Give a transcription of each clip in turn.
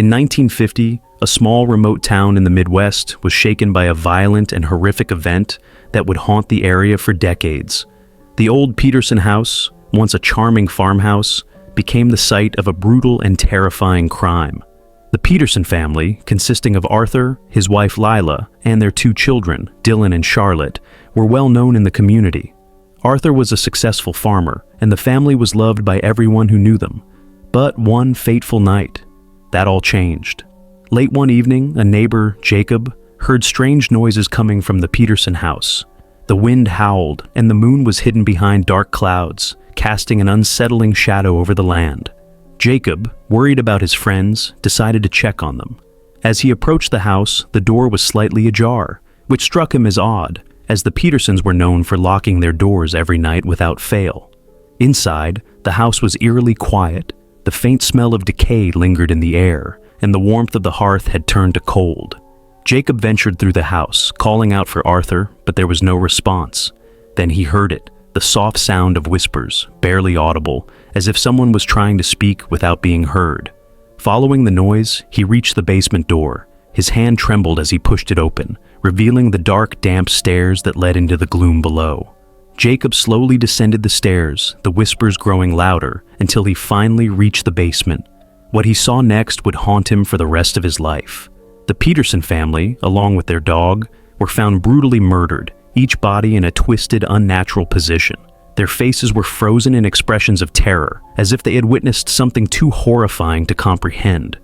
In 1950, a small remote town in the Midwest was shaken by a violent and horrific event that would haunt the area for decades. The old Peterson house, once a charming farmhouse, became the site of a brutal and terrifying crime. The Peterson family, consisting of Arthur, his wife Lila, and their two children, Dylan and Charlotte, were well known in the community. Arthur was a successful farmer, and the family was loved by everyone who knew them. But one fateful night, that all changed. Late one evening, a neighbor, Jacob, heard strange noises coming from the Peterson house. The wind howled, and the moon was hidden behind dark clouds, casting an unsettling shadow over the land. Jacob, worried about his friends, decided to check on them. As he approached the house, the door was slightly ajar, which struck him as odd, as the Petersons were known for locking their doors every night without fail. Inside, the house was eerily quiet. The faint smell of decay lingered in the air, and the warmth of the hearth had turned to cold. Jacob ventured through the house, calling out for Arthur, but there was no response. Then he heard it, the soft sound of whispers, barely audible, as if someone was trying to speak without being heard. Following the noise, he reached the basement door. His hand trembled as he pushed it open, revealing the dark, damp stairs that led into the gloom below. Jacob slowly descended the stairs, the whispers growing louder, until he finally reached the basement. What he saw next would haunt him for the rest of his life. The Peterson family, along with their dog, were found brutally murdered, each body in a twisted, unnatural position. Their faces were frozen in expressions of terror, as if they had witnessed something too horrifying to comprehend.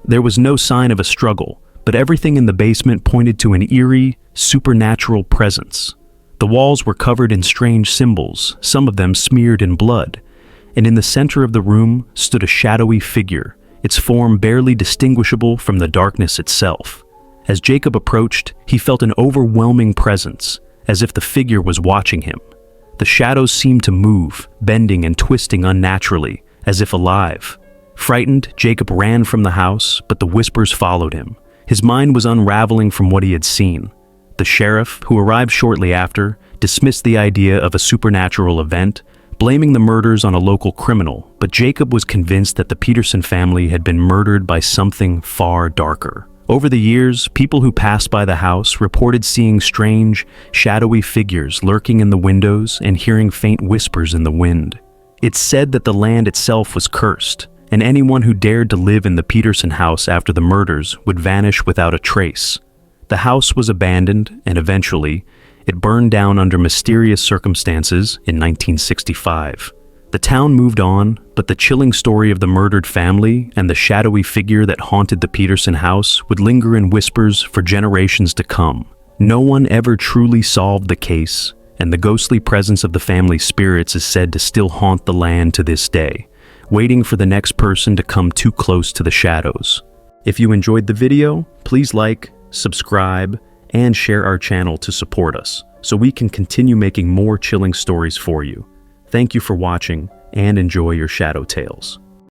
There was no sign of a struggle, but everything in the basement pointed to an eerie, supernatural presence. The walls were covered in strange symbols, some of them smeared in blood, and in the center of the room stood a shadowy figure, its form barely distinguishable from the darkness itself. As Jacob approached, he felt an overwhelming presence, as if the figure was watching him. The shadows seemed to move, bending and twisting unnaturally, as if alive. Frightened, Jacob ran from the house, but the whispers followed him. His mind was unraveling from what he had seen. The sheriff, who arrived shortly after, dismissed the idea of a supernatural event, blaming the murders on a local criminal, but Jacob was convinced that the Peterson family had been murdered by something far darker. Over the years, people who passed by the house reported seeing strange, shadowy figures lurking in the windows and hearing faint whispers in the wind. It's said that the land itself was cursed, and anyone who dared to live in the Peterson house after the murders would vanish without a trace. The house was abandoned, and eventually, it burned down under mysterious circumstances in 1965. The town moved on, but the chilling story of the murdered family and the shadowy figure that haunted the Peterson house would linger in whispers for generations to come. No one ever truly solved the case, and the ghostly presence of the family's spirits is said to still haunt the land to this day, waiting for the next person to come too close to the shadows. If you enjoyed the video, please like, subscribe, and share our channel to support us, so we can continue making more chilling stories for you. Thank you for watching, and enjoy your shadow tales.